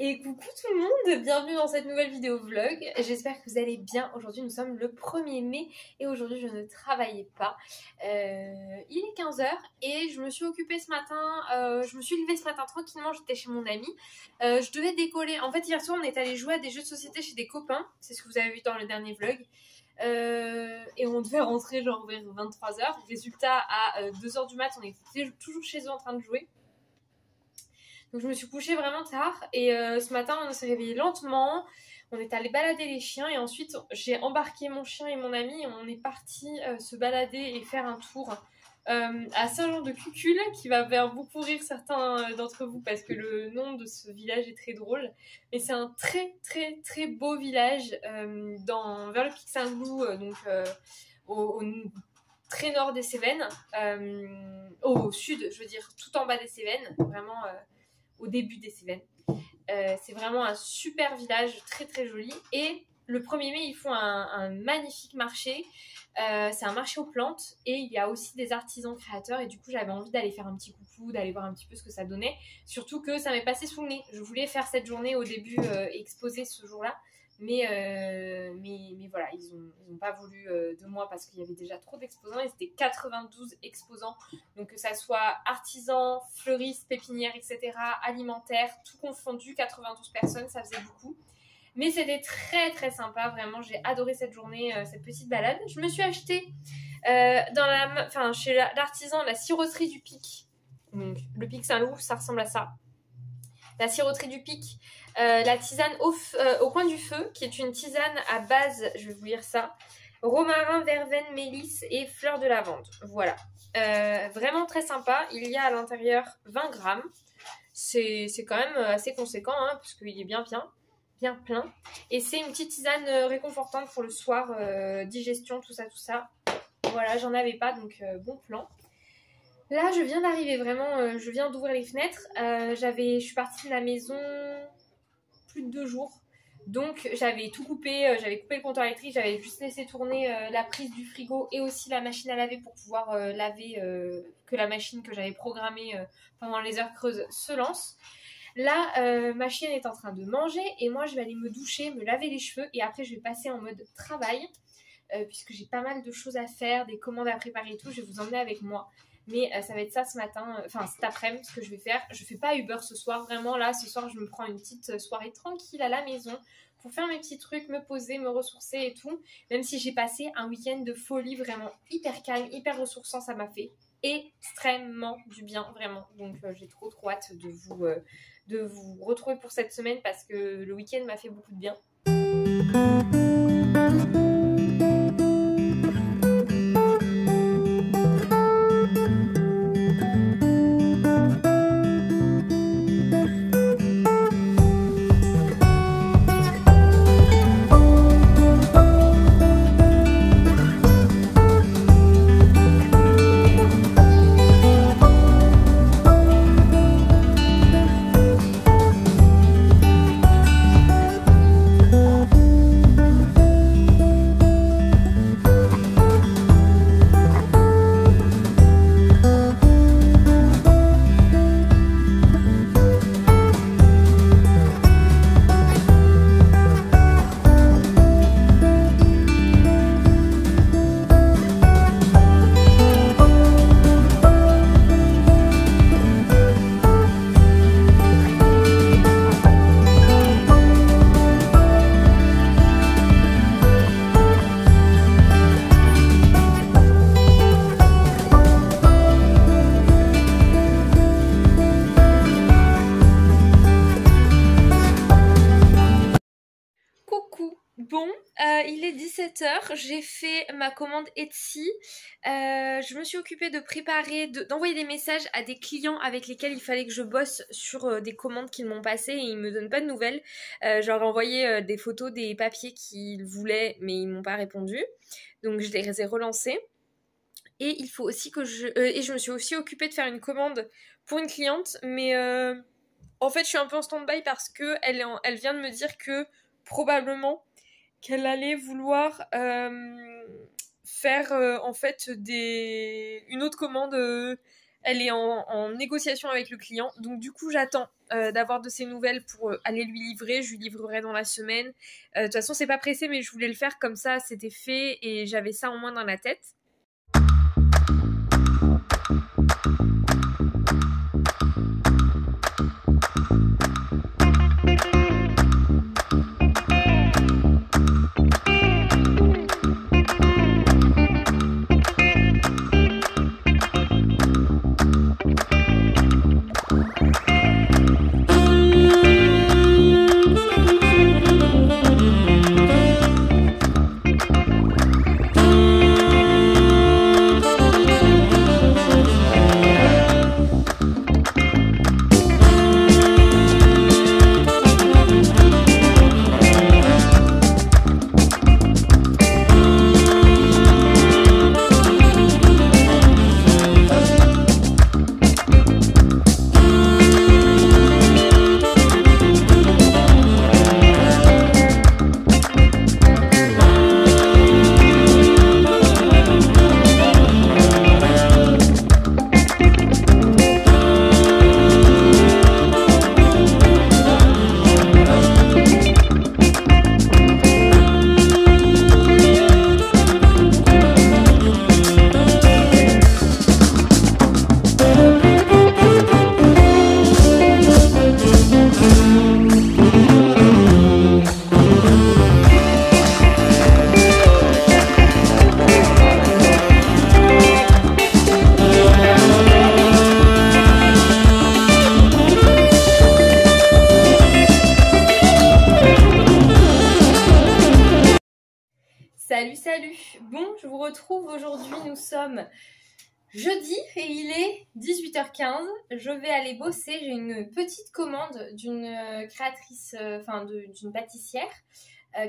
Et coucou tout le monde, bienvenue dans cette nouvelle vidéo vlog. J'espère que vous allez bien. Aujourd'hui nous sommes le 1er mai et aujourd'hui je ne travaillais pas. Il est 15h et je me suis occupée ce matin, je me suis levée ce matin tranquillement, j'étais chez mon ami. Je devais décoller, en fait hier soir on est allé jouer à des jeux de société chez des copains, c'est ce que vous avez vu dans le dernier vlog. Et on devait rentrer genre vers 23h. Résultat, à 2h du mat, on était toujours chez eux en train de jouer. Donc je me suis couchée vraiment tard et ce matin on s'est réveillé lentement, on est allé balader les chiens et ensuite j'ai embarqué mon chien et mon ami et on est parti se balader et faire un tour à Saint-Jean-de-Cucul qui va faire beaucoup rire certains d'entre vous parce que le nom de ce village est très drôle. Mais c'est un très beau village vers le Pic Saint-Cloud, donc au très nord des Cévennes, au sud je veux dire, tout en bas des Cévennes, vraiment au début des Cévennes. C'est vraiment un super village, très joli. Et le 1er mai, ils font un magnifique marché. C'est un marché aux plantes et il y a aussi des artisans créateurs. Et du coup, j'avais envie d'aller faire un petit coucou, d'aller voir un petit peu ce que ça donnait. Surtout que ça m'est passé sous le nez. Je voulais faire cette journée au début, exposer ce jour-là. Mais voilà, ils ont pas voulu de moi parce qu'il y avait déjà trop d'exposants. Et c'était 92 exposants. Donc que ça soit artisans, fleuristes, pépinières, etc., alimentaires, tout confondu, 92 personnes, ça faisait beaucoup. Mais c'était très sympa, vraiment, j'ai adoré cette journée, cette petite balade. Je me suis acheté chez l'artisan la siroterie du Pic. Donc, le Pic Saint-Loup, ça ressemble à ça. La siroterie du Pic, la tisane au coin du feu, qui est une tisane à base, je vais vous lire ça, romarin, verveine, mélisse et fleurs de lavande. Voilà. Vraiment très sympa. Il y a à l'intérieur 20 grammes. C'est quand même assez conséquent, hein, parce qu'il est bien plein. Et c'est une petite tisane réconfortante pour le soir, digestion, tout ça. Voilà, j'en avais pas, donc bon plan. Là, je viens d'arriver, vraiment, je viens d'ouvrir les fenêtres. Je suis partie de la maison plus de 2 jours. Donc, j'avais tout coupé, j'avais coupé le compteur électrique, j'avais juste laissé tourner la prise du frigo et aussi la machine à laver pour pouvoir laver, que la machine que j'avais programmée pendant les heures creuses se lance. Là, ma chienne est en train de manger et moi, je vais aller me doucher, me laver les cheveux et après, je vais passer en mode travail puisque j'ai pas mal de choses à faire, des commandes à préparer et tout. Je vais vous emmener avec moi. Mais ça va être ça ce matin, cet après-midi, ce que je vais faire. Je fais pas Uber ce soir, vraiment là, ce soir, je me prends une petite soirée tranquille à la maison pour faire mes petits trucs, me poser, me ressourcer et tout. Même si j'ai passé un week-end de folie, vraiment hyper calme, hyper ressourçant, ça m'a fait extrêmement du bien, vraiment. Donc j'ai trop hâte de vous retrouver pour cette semaine parce que le week-end m'a fait beaucoup de bien. Bon, il est 17h, j'ai fait ma commande Etsy, je me suis occupée de préparer, d'envoyer des messages à des clients avec lesquels il fallait que je bosse sur des commandes qu'ils m'ont passées et ils me donnent pas de nouvelles. J'aurais envoyé des photos des papiers qu'ils voulaient mais ils m'ont pas répondu, donc je les ai relancés. Et il faut aussi que je me suis aussi occupée de faire une commande pour une cliente, mais en fait je suis un peu en stand-by parce que elle vient de me dire que probablement qu'elle allait vouloir faire en fait une autre commande. Elle est en négociation avec le client. Donc du coup, j'attends d'avoir de ses nouvelles pour aller lui livrer. Je lui livrerai dans la semaine. De toute façon, c'est pas pressé, mais je voulais le faire comme ça, c'était fait et j'avais ça en moins dans la tête. Salut. Bon, je vous retrouve aujourd'hui, nous sommes jeudi et il est 18h15. Je vais aller bosser, j'ai une petite commande d'une créatrice, d'une pâtissière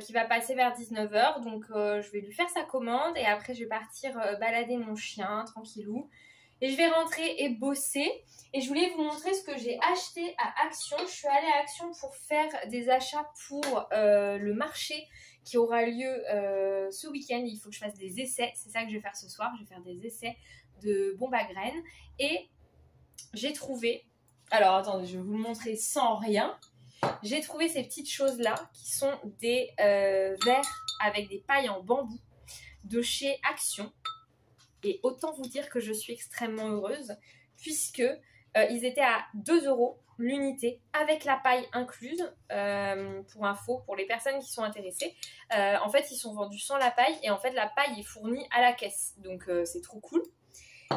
qui va passer vers 19h. Donc je vais lui faire sa commande et après je vais partir balader mon chien tranquillou. Et je vais rentrer et bosser. Et je voulais vous montrer ce que j'ai acheté à Action. Je suis allée à Action pour faire des achats pour le marché qui aura lieu ce week-end. Il faut que je fasse des essais. C'est ça que je vais faire ce soir. Je vais faire des essais de bombes à graines. Et j'ai trouvé... Alors, attendez, je vais vous le montrer sans rien. J'ai trouvé ces petites choses-là qui sont des verres avec des pailles en bambou de chez Action. Et autant vous dire que je suis extrêmement heureuse puisque ils étaient à 2 € l'unité avec la paille incluse. Pour info, pour les personnes qui sont intéressées, en fait ils sont vendus sans la paille et en fait la paille est fournie à la caisse. Donc c'est trop cool.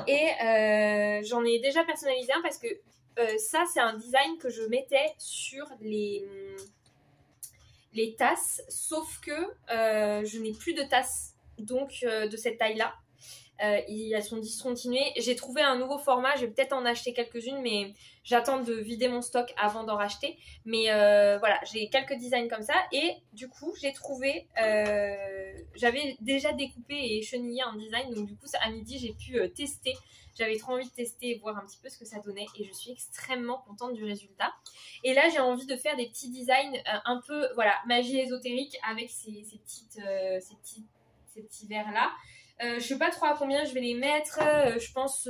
Et j'en ai déjà personnalisé un parce que ça c'est un design que je mettais sur les tasses. Sauf que je n'ai plus de tasses donc de cette taille là. Elles sont discontinuées. J'ai trouvé un nouveau format, je vais peut-être en acheter quelques-unes, mais j'attends de vider mon stock avant d'en racheter. Mais voilà, j'ai quelques designs comme ça. Et du coup, j'ai trouvé... j'avais déjà découpé et chenillé un design. Donc du coup, à midi, j'ai pu tester. J'avais trop envie de tester et voir un petit peu ce que ça donnait. Et je suis extrêmement contente du résultat. Et là, j'ai envie de faire des petits designs un peu, voilà, magie ésotérique avec ces petits verres-là. Je sais pas trop à combien je vais les mettre, je pense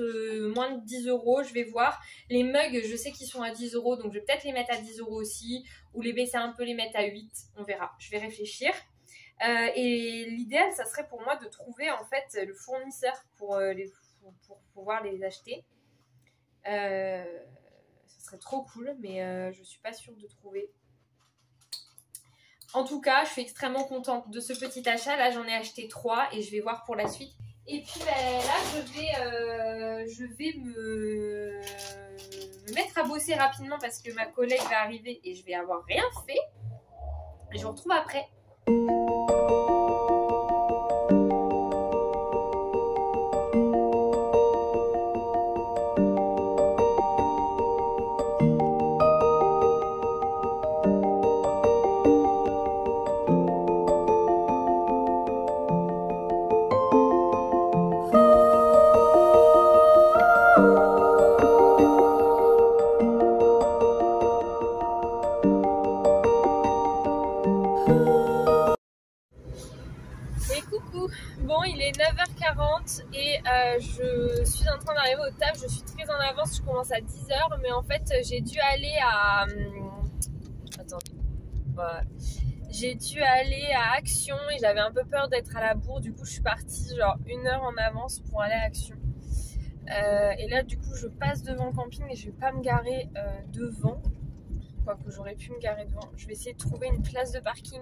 moins de 10 €, je vais voir. Les mugs, je sais qu'ils sont à 10 €, donc je vais peut-être les mettre à 10 € aussi, ou les baisser un peu, les mettre à 8, on verra, je vais réfléchir. Et l'idéal, ça serait pour moi de trouver en fait le fournisseur pour pouvoir les acheter. Ça serait trop cool, mais je suis pas sûre de trouver. En tout cas, je suis extrêmement contente de ce petit achat. Là, j'en ai acheté 3 et je vais voir pour la suite. Et puis là, je vais me mettre à bosser rapidement parce que ma collègue va arriver et je vais avoir rien fait. Et je vous retrouve après. Bon, il est 9h40 et je suis en train d'arriver au taf. Je suis très en avance, je commence à 10h, mais en fait j'ai dû aller à... Attendez. Voilà. J'ai dû aller à Action et j'avais un peu peur d'être à la bourre. Du coup, je suis partie genre 1 heure en avance pour aller à Action. Et là, du coup, je passe devant le camping et je vais pas me garer devant. Quoique j'aurais pu me garer devant. Je vais essayer de trouver une place de parking,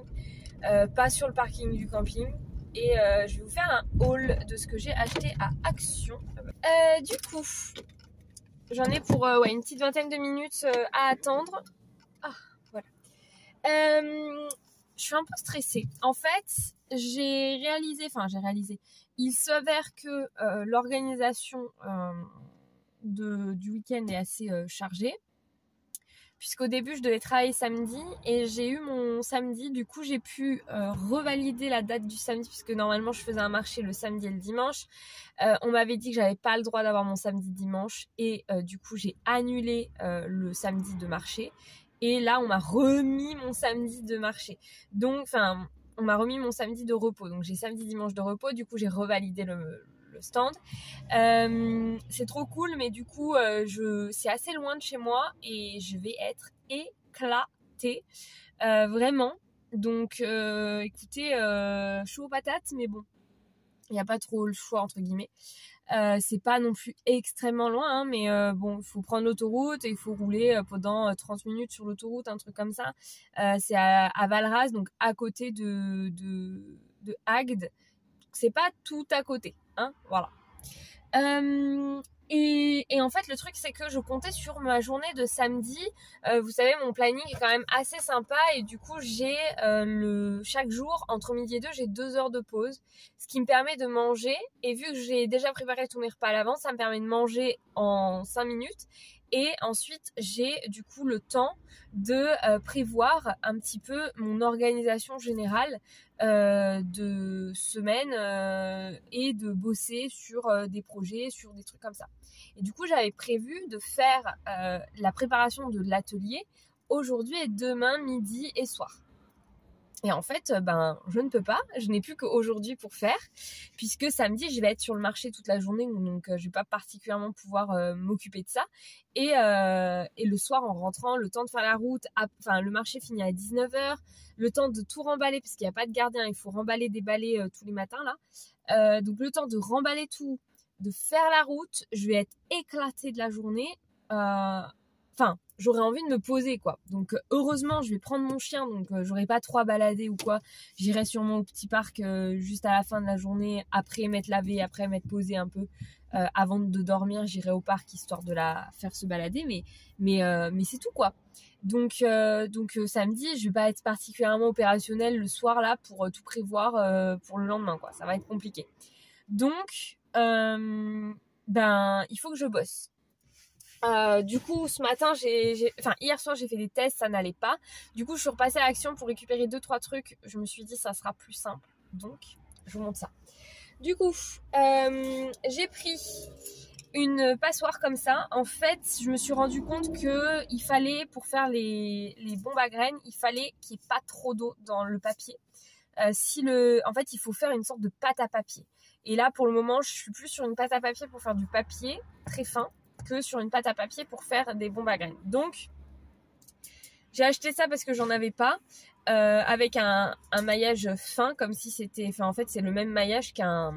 pas sur le parking du camping. Et je vais vous faire un haul de ce que j'ai acheté à Action. Du coup, j'en ai pour une petite vingtaine de minutes à attendre. Ah, voilà. Je suis un peu stressée. En fait, j'ai réalisé, il s'avère que l'organisation du week-end est assez chargée. Puisqu'au début, je devais travailler samedi et j'ai eu mon samedi. Du coup, j'ai pu revalider la date du samedi puisque normalement, je faisais un marché le samedi et le dimanche. On m'avait dit que j'avais pas le droit d'avoir mon samedi dimanche et du coup, j'ai annulé le samedi de marché. Et là, on m'a remis mon samedi de marché. Donc, on m'a remis mon samedi de repos. Donc, j'ai samedi, dimanche de repos. Du coup, j'ai revalidé le stand. C'est trop cool, mais du coup, c'est assez loin de chez moi et je vais être éclatée. Vraiment. Donc, écoutez, chaud aux patates, mais bon, il n'y a pas trop le choix, entre guillemets. C'est pas non plus extrêmement loin, hein, mais bon, il faut prendre l'autoroute et il faut rouler pendant 30 minutes sur l'autoroute, un truc comme ça. C'est à Valras, donc à côté de Agde. C'est pas tout à côté, hein, voilà. Et en fait, le truc, c'est que je comptais sur ma journée de samedi. Vous savez, mon planning est quand même assez sympa et du coup, j'ai chaque jour, entre midi et 2, j'ai 2 heures de pause, ce qui me permet de manger. Et vu que j'ai déjà préparé tous mes repas à l'avance, ça me permet de manger en 5 minutes. Et ensuite, j'ai du coup le temps de prévoir un petit peu mon organisation générale de semaine et de bosser sur des projets, sur des trucs comme ça. Et du coup, j'avais prévu de faire la préparation de l'atelier aujourd'hui et demain, midi et soir. Et en fait, je ne peux pas. Je n'ai plus qu'aujourd'hui pour faire, puisque samedi, je vais être sur le marché toute la journée, donc je vais pas particulièrement pouvoir m'occuper de ça. Et le soir, en rentrant, le temps de faire la route, le marché finit à 19h, le temps de tout remballer, parce qu'il n'y a pas de gardien, il faut remballer des balais tous les matins, là. Donc le temps de remballer tout, de faire la route, je vais être éclatée de la journée. J'aurais envie de me poser, quoi. Donc heureusement, je vais prendre mon chien, donc j'aurai pas trop à balader ou quoi. J'irai sûrement au petit parc juste à la fin de la journée, après m'être lavé, après m'être posé un peu. Avant de dormir, j'irai au parc histoire de la faire se balader, mais c'est tout, quoi. Donc samedi, je vais pas être particulièrement opérationnelle le soir là pour tout prévoir pour le lendemain, quoi. Ça va être compliqué. Donc il faut que je bosse. Du coup, ce matin, hier soir, j'ai fait des tests, ça n'allait pas. Du coup, je suis repassée à Action pour récupérer 2-3 trucs. Je me suis dit, ça sera plus simple. Donc, je vous montre ça. Du coup, j'ai pris une passoire comme ça. En fait, je me suis rendu compte que il fallait, pour faire les bombes à graines, il fallait qu'il n'y ait pas trop d'eau dans le papier. En fait, il faut faire une sorte de pâte à papier. Et là, pour le moment, je suis plus sur une pâte à papier pour faire du papier très fin que sur une pâte à papier pour faire des bombes à graines. Donc, j'ai acheté ça parce que j'en avais pas, avec un maillage fin, comme si c'était... en fait, c'est le même maillage qu'un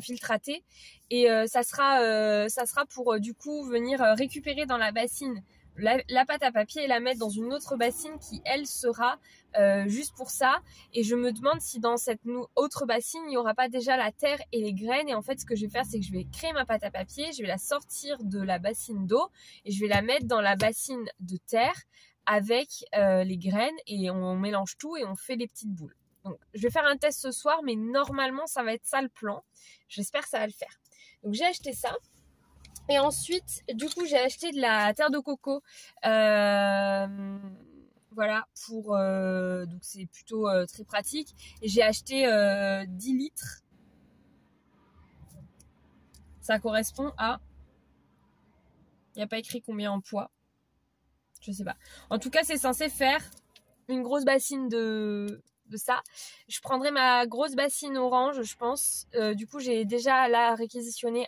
filtre à thé. Et ça sera pour, du coup, venir récupérer dans la bassine la pâte à papier et la mettre dans une autre bassine qui, elle, sera juste pour ça. Et je me demande si dans cette autre bassine, il n'y aura pas déjà la terre et les graines. Et en fait, ce que je vais faire, c'est que je vais créer ma pâte à papier, je vais la sortir de la bassine d'eau et je vais la mettre dans la bassine de terre avec les graines et on mélange tout et on fait des petites boules. Donc, je vais faire un test ce soir, mais normalement, ça va être ça le plan. J'espère que ça va le faire. Donc, j'ai acheté ça. Et ensuite, du coup, j'ai acheté de la terre de coco. Voilà, donc c'est plutôt très pratique. Et j'ai acheté 10 litres. Ça correspond à... Il n'y a pas écrit combien en poids. Je sais pas. En tout cas, c'est censé faire une grosse bassine de de ça. Je prendrai ma grosse bassine orange, je pense. Du coup, j'ai déjà là réquisitionné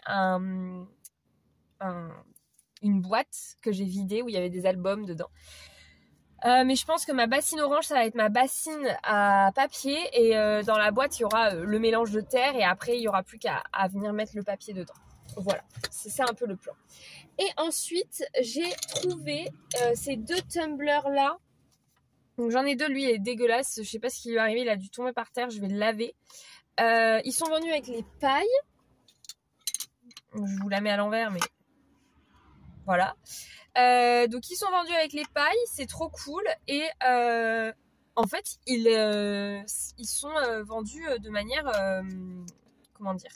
une boîte que j'ai vidée où il y avait des albums dedans. Mais je pense que ma bassine orange, ça va être ma bassine à papier et dans la boîte, il y aura le mélange de terre et après, il n'y aura plus qu'à venir mettre le papier dedans. Voilà, c'est ça un peu le plan. Et ensuite, j'ai trouvé ces 2 tumblers là. Donc j'en ai 2, lui il est dégueulasse, je sais pas ce qui lui est arrivé, il a dû tomber par terre, je vais le laver. Ils sont vendus avec les pailles. Je vous la mets à l'envers, mais voilà. Donc ils sont vendus avec les pailles, c'est trop cool. Et en fait, ils sont vendus de manière... comment dire,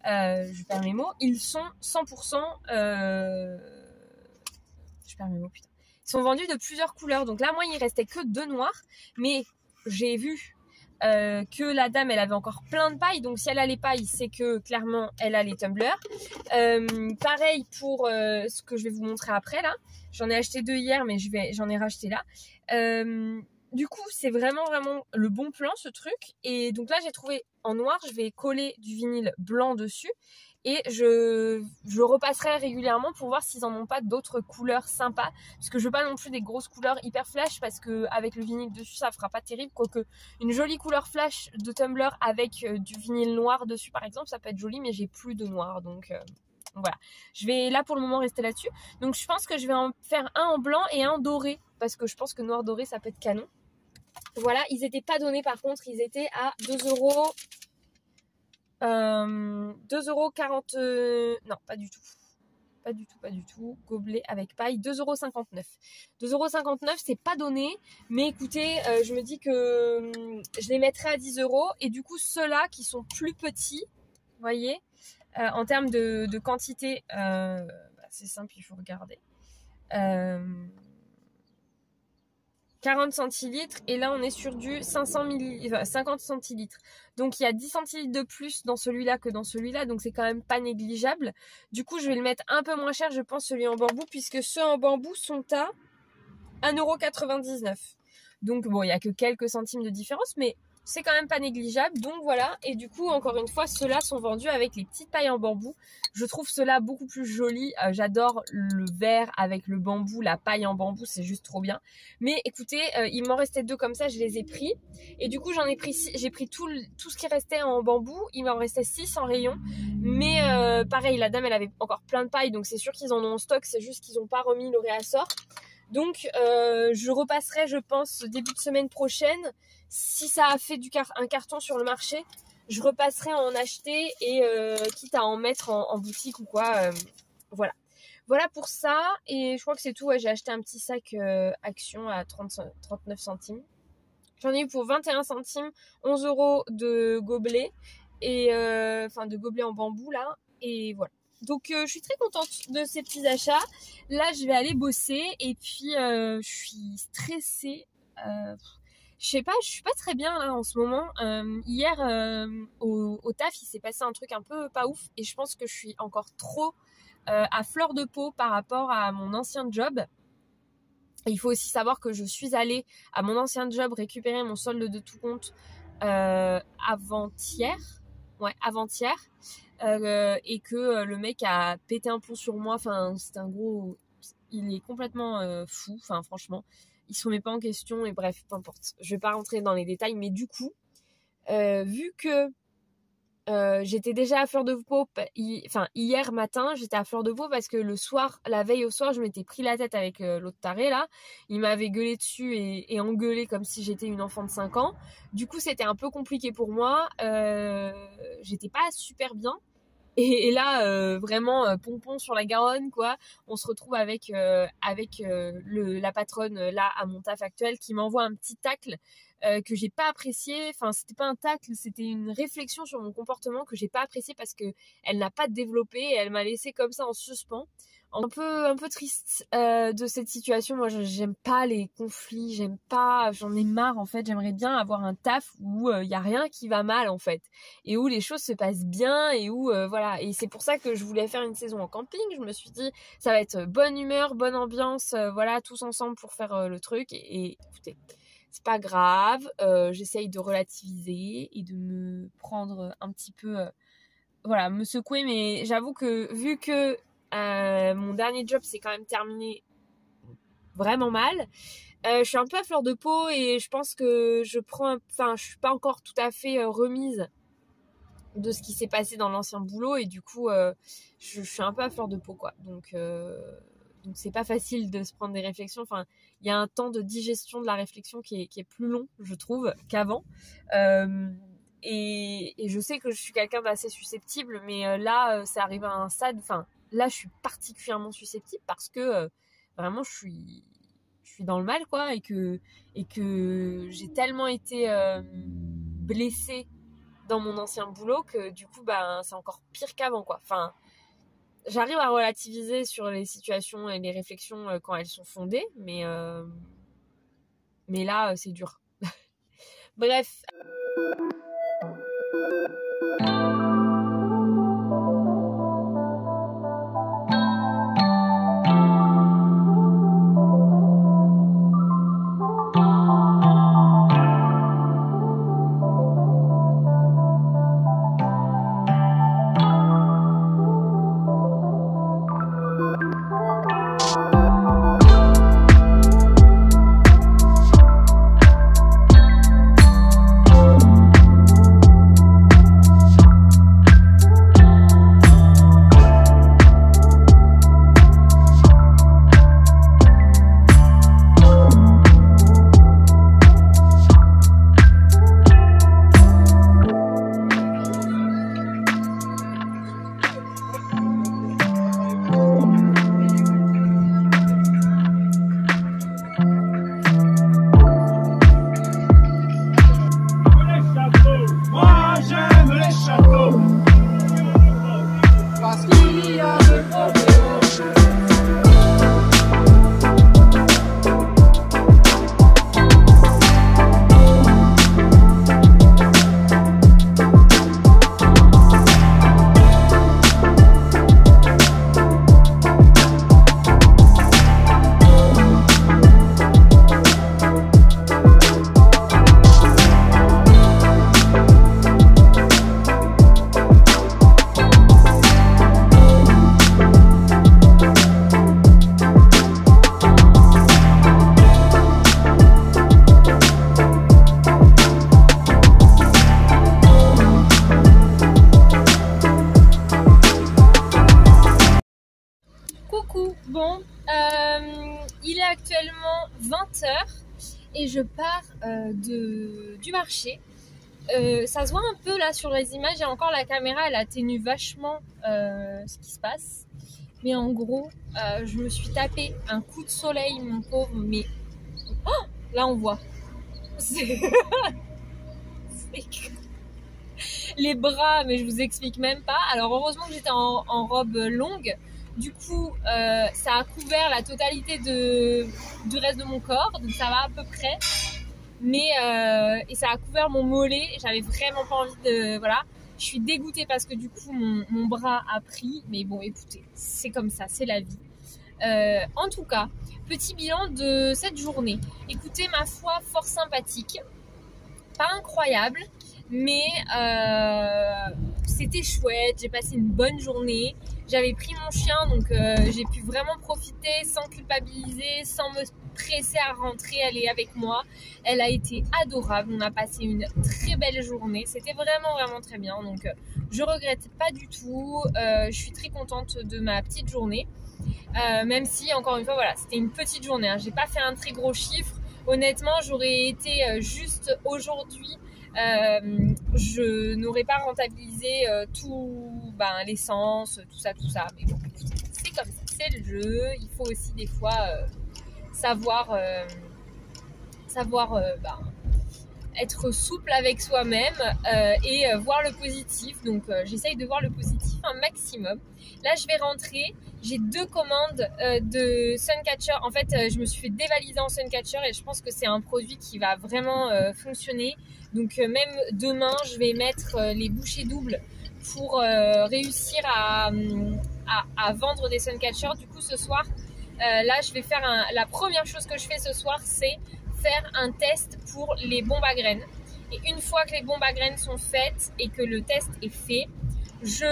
je perds mes mots. Ils sont 100%... je perds mes mots, putain. Ils sont vendus de plusieurs couleurs. Donc là, moi, il restait que 2 noirs. Mais j'ai vu que la dame, elle avait encore plein de pailles. Donc si elle a les pailles, c'est que clairement, elle a les tumblers. Pareil pour ce que je vais vous montrer après, là. J'en ai acheté 2 hier, mais j'en ai racheté là. Du coup, c'est vraiment le bon plan, ce truc. Et donc là, j'ai trouvé en noir. Je vais coller du vinyle blanc dessus. Et je repasserai régulièrement pour voir s'ils en ont pas d'autres couleurs sympas. Parce que je veux pas non plus des grosses couleurs hyper flash. Parce que avec le vinyle dessus, ça fera pas terrible. Quoique une jolie couleur flash de Tumblr avec du vinyle noir dessus, par exemple, ça peut être joli. Mais j'ai plus de noir. Donc voilà. Je vais là pour le moment rester là-dessus. Donc je pense que je vais en faire un en blanc et un doré. Parce que je pense que noir doré, ça peut être canon. Voilà. Ils étaient pas donnés par contre. Ils étaient à 2€. 2,40€. Non, pas du tout. Pas du tout. Gobelet avec paille. 2,59€. 2,59€, c'est pas donné. Mais écoutez, je me dis que je les mettrai à 10€. Et du coup, ceux-là qui sont plus petits, vous voyez, en termes de quantité, c'est simple, il faut regarder. 40 centilitres et là on est sur du 50 centilitres. Donc il y a 10 centilitres de plus dans celui-là que dans celui-là, donc c'est quand même pas négligeable. Du coup je vais le mettre un peu moins cher, je pense, celui en bambou, puisque ceux en bambou sont à 1,99€. Donc bon, il n'y a que quelques centimes de différence, mais c'est quand même pas négligeable. Donc voilà, et du coup encore une fois, ceux-là sont vendus avec les petites pailles en bambou. Je trouve ceux-là beaucoup plus jolis. J'adore le vert avec le bambou, la paille en bambou, c'est juste trop bien. Mais écoutez, il m'en restait 2 comme ça, je les ai pris. Et du coup j'ai pris tout ce qui restait en bambou. Il m'en restait 6 en rayon. Mais pareil, la dame elle avait encore plein de pailles, donc c'est sûr qu'ils en ont en stock, c'est juste qu'ils n'ont pas remis le réassort. Donc je repasserai, je pense, début de semaine prochaine. Si ça a fait un carton sur le marché, je repasserai à en acheter et quitte à en mettre en boutique ou quoi. Voilà pour ça. Et je crois que c'est tout. Ouais, j'ai acheté un petit sac Action à 39 centimes. J'en ai eu pour 21 centimes, 11€ de gobelets. Enfin de gobelets en bambou là. Et voilà. Donc je suis très contente de ces petits achats. Là je vais aller bosser et puis je suis stressée. Je sais pas, je suis pas très bien là en ce moment. Hier au taf il s'est passé un truc un peu pas ouf et je pense que je suis encore trop à fleur de peau par rapport à mon ancien job. Et il faut aussi savoir que je suis allée à mon ancien job récupérer mon solde de tout compte avant-hier. Ouais, avant-hier. Et que le mec a pété un plomb sur moi. Enfin, c'est un gros... Il est complètement fou. Enfin, franchement, il se remet pas en question. Et bref, peu importe. Je vais pas rentrer dans les détails. Mais du coup, vu que j'étais déjà à fleur de peau, hier matin, j'étais à fleur de peau parce que la veille au soir, je m'étais pris la tête avec l'autre taré là. Il m'avait gueulé dessus et engueulé comme si j'étais une enfant de 5 ans. Du coup, c'était un peu compliqué pour moi. J'étais pas super bien. Et là, vraiment, pompon sur la Garonne, quoi. On se retrouve avec la patronne là à mon taf actuel qui m'envoie un petit tacle que j'ai pas apprécié. Enfin, c'était pas un tacle, c'était une réflexion sur mon comportement que j'ai pas apprécié parce que elle n'a pas développé et elle m'a laissé comme ça en suspens. Un peu triste de cette situation. Moi, j'aime pas les conflits, j'en ai marre en fait. J'aimerais bien avoir un taf où il y a rien qui va mal en fait et où les choses se passent bien et où voilà. Et c'est pour ça que je voulais faire une saison en camping. Je me suis dit ça va être bonne humeur, bonne ambiance, voilà, tous ensemble pour faire le truc. Et écoutez, c'est pas grave, j'essaye de relativiser et de me prendre un petit peu, voilà, me secouer, mais j'avoue que vu que mon dernier job s'est quand même terminé vraiment mal, je suis un peu à fleur de peau et je pense que je suis pas encore tout à fait remise de ce qui s'est passé dans l'ancien boulot et du coup je suis un peu à fleur de peau quoi, donc c'est pas facile de se prendre des réflexions. Enfin, il y a un temps de digestion de la réflexion qui est plus long, je trouve, qu'avant. Et je sais que je suis quelqu'un d'assez susceptible, mais là, ça arrive à un stade. Enfin, là, je suis particulièrement susceptible parce que vraiment, je suis dans le mal, quoi, et que j'ai tellement été blessée dans mon ancien boulot que du coup, c'est encore pire qu'avant, quoi. Enfin. J'arrive à relativiser sur les situations et les réflexions quand elles sont fondées, mais là, c'est dur. Bref. Il est actuellement 20h et je pars du marché. Ça se voit un peu là sur les images et encore la caméra elle atténue vachement ce qui se passe. Mais en gros, je me suis tapé un coup de soleil, mon pauvre, mais oh, là on voit. Les bras, mais je vous explique même pas. Alors heureusement que j'étais en robe longue. Du coup, ça a couvert la totalité du reste de mon corps, donc ça va à peu près. Mais et ça a couvert mon mollet. J'avais vraiment pas envie de, voilà. Je suis dégoûtée parce que du coup mon bras a pris. Mais bon, écoutez, c'est comme ça, c'est la vie. En tout cas, petit bilan de cette journée. Écoutez, ma foi, fort sympathique. Pas incroyable, mais c'était chouette. J'ai passé une bonne journée. J'avais pris mon chien, donc j'ai pu vraiment profiter sans culpabiliser, sans me presser à rentrer. Elle est avec moi. Elle a été adorable. On a passé une très belle journée. C'était vraiment, vraiment très bien. Donc je regrette pas du tout. Je suis très contente de ma petite journée. Même si, encore une fois, voilà, c'était une petite journée. Hein. J'ai pas fait un très gros chiffre. Honnêtement, j'aurais été juste aujourd'hui, je n'aurais pas rentabilisé tout, l'essence, tout ça. Mais bon, c'est comme ça, c'est le jeu. Il faut aussi des fois savoir être souple avec soi-même et voir le positif. Donc, j'essaye de voir le positif un maximum. Là, je vais rentrer. J'ai 2 commandes de Suncatcher. En fait, je me suis fait dévaliser en Suncatcher et je pense que c'est un produit qui va vraiment fonctionner. Donc, même demain, je vais mettre les bouchées doubles pour réussir à vendre des Suncatcher. Du coup, ce soir, là, je vais faire la première chose que je fais ce soir, c'est faire un test pour les bombes à graines. Et une fois que les bombes à graines sont faites et que le test est fait, je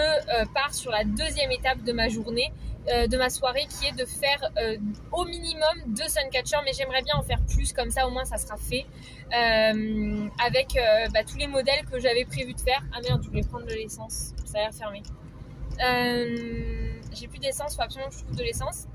pars sur la deuxième étape de ma journée, de ma soirée, qui est de faire au minimum 2 suncatchers, mais j'aimerais bien en faire plus, comme ça au moins ça sera fait, avec tous les modèles que j'avais prévu de faire. Ah merde, je voulais prendre de l'essence, ça a l'air fermé. J'ai plus d'essence, faut absolument que je trouve de l'essence.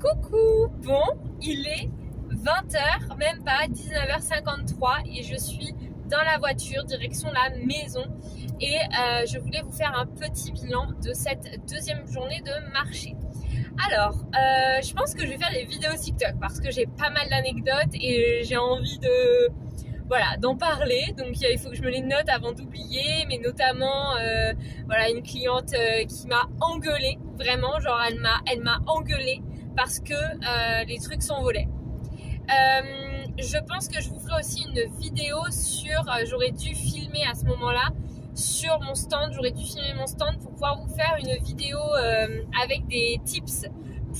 Coucou! Bon, il est 20h, même pas, 19h53 et je suis dans la voiture, direction la maison et je voulais vous faire un petit bilan de cette deuxième journée de marché. Alors, je pense que je vais faire des vidéos TikTok parce que j'ai pas mal d'anecdotes et j'ai envie d'en parler, donc il faut que je me les note avant d'oublier, mais notamment une cliente qui m'a engueulée, vraiment, genre elle m'a engueulée parce que les trucs s'envolaient. Je pense que je vous ferai aussi une vidéo sur, j'aurais dû filmer à ce moment-là sur mon stand, j'aurais dû filmer mon stand pour pouvoir vous faire une vidéo avec des tips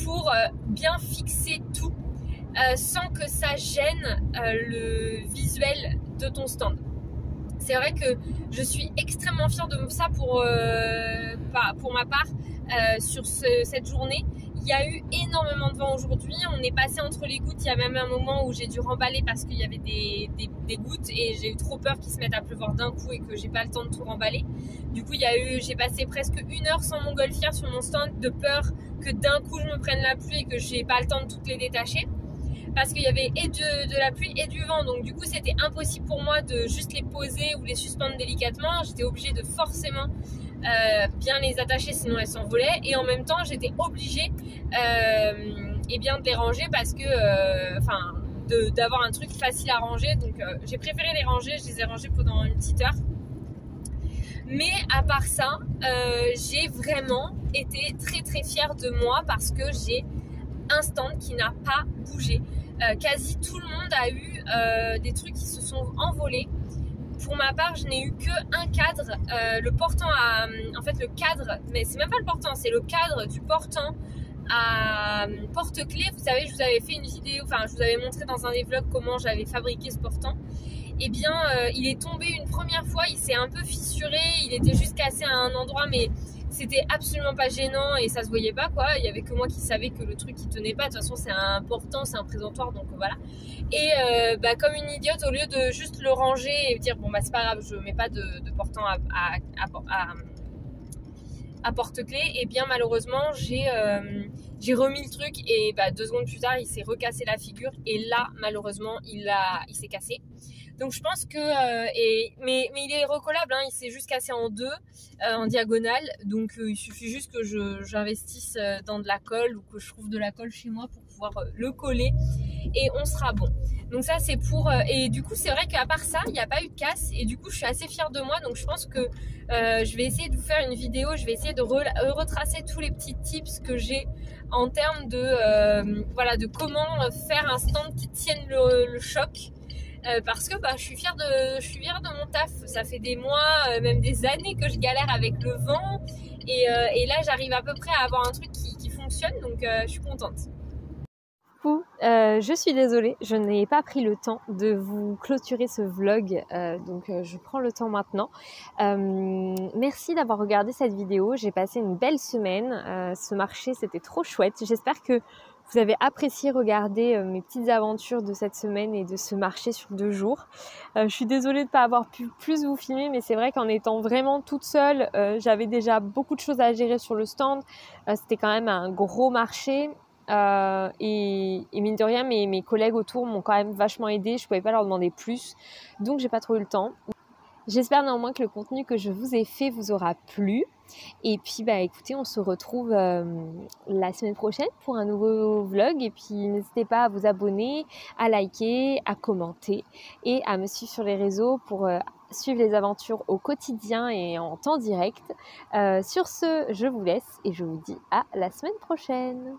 pour bien fixer tout sans que ça gêne le visuel de ton stand. C'est vrai que je suis extrêmement fière de ça pour ma part sur cette journée. Il y a eu énormément de vent aujourd'hui, on est passé entre les gouttes, il y a même un moment où j'ai dû remballer parce qu'il y avait des gouttes et j'ai eu trop peur qu'ils se mettent à pleuvoir d'un coup et que j'ai pas le temps de tout remballer. Du coup j'ai passé presque 1 heure sans montgolfière sur mon stand de peur que d'un coup je me prenne la pluie et que j'ai pas le temps de toutes les détacher. Parce qu'il y avait et de la pluie et du vent, donc du coup c'était impossible pour moi de juste les poser ou les suspendre délicatement. J'étais obligée de forcément bien les attacher, sinon elles s'envolaient, et en même temps j'étais obligée de les ranger parce que d'avoir un truc facile à ranger, donc j'ai préféré les ranger. Je les ai rangés pendant une petite heure, mais à part ça j'ai vraiment été très très fière de moi parce que j'ai un stand qui n'a pas bougé. Quasi tout le monde a eu des trucs qui se sont envolés. Pour ma part, je n'ai eu qu'un cadre, le portant à... En fait, le cadre, mais c'est même pas le portant, c'est le cadre du portant à porte-clés. Vous savez, je vous avais fait une vidéo, je vous avais montré dans un des vlogs comment j'avais fabriqué ce portant. Eh bien, il est tombé une première fois, il s'est un peu fissuré, il était juste cassé à un endroit, mais c'était absolument pas gênant et ça se voyait pas, quoi. Il y avait que moi qui savais que le truc il tenait pas. De toute façon, c'est un portant, c'est un présentoir, donc voilà. Et comme une idiote, au lieu de juste le ranger et dire bon c'est pas grave, je mets pas de portant à porte-clés, et bien malheureusement j'ai remis le truc et 2 secondes plus tard il s'est recassé la figure et là malheureusement il s'est cassé. Donc je pense que mais il est recollable, il s'est juste cassé en 2 en diagonale, donc il suffit juste que j'investisse dans de la colle ou que je trouve de la colle chez moi pour pouvoir le coller et on sera bon. Donc ça c'est pour et du coup c'est vrai qu'à part ça il n'y a pas eu de casse et du coup je suis assez fière de moi, donc je pense que je vais essayer de vous faire une vidéo, je vais essayer de retracer tous les petits tips que j'ai en termes de comment faire un stand qui tienne le choc. Parce que je suis fière de mon taf. Ça fait des mois, même des années que je galère avec le vent et là j'arrive à peu près à avoir un truc qui fonctionne, donc je suis contente. coup, je suis désolée, je n'ai pas pris le temps de vous clôturer ce vlog, donc je prends le temps maintenant. Merci d'avoir regardé cette vidéo, j'ai passé une belle semaine, ce marché c'était trop chouette. J'espère que vous avez apprécié regarder mes petites aventures de cette semaine et de ce marché sur 2 jours. Je suis désolée de ne pas avoir pu plus vous filmer, mais c'est vrai qu'en étant vraiment toute seule, j'avais déjà beaucoup de choses à gérer sur le stand. C'était quand même un gros marché. Et mine de rien, mes collègues autour m'ont quand même vachement aidée. Je ne pouvais pas leur demander plus, donc j'ai pas trop eu le temps. J'espère néanmoins que le contenu que je vous ai fait vous aura plu. Et puis écoutez, on se retrouve la semaine prochaine pour un nouveau vlog. Et puis n'hésitez pas à vous abonner, à liker, à commenter et à me suivre sur les réseaux pour suivre les aventures au quotidien et en temps direct. Sur ce, je vous laisse et je vous dis à la semaine prochaine.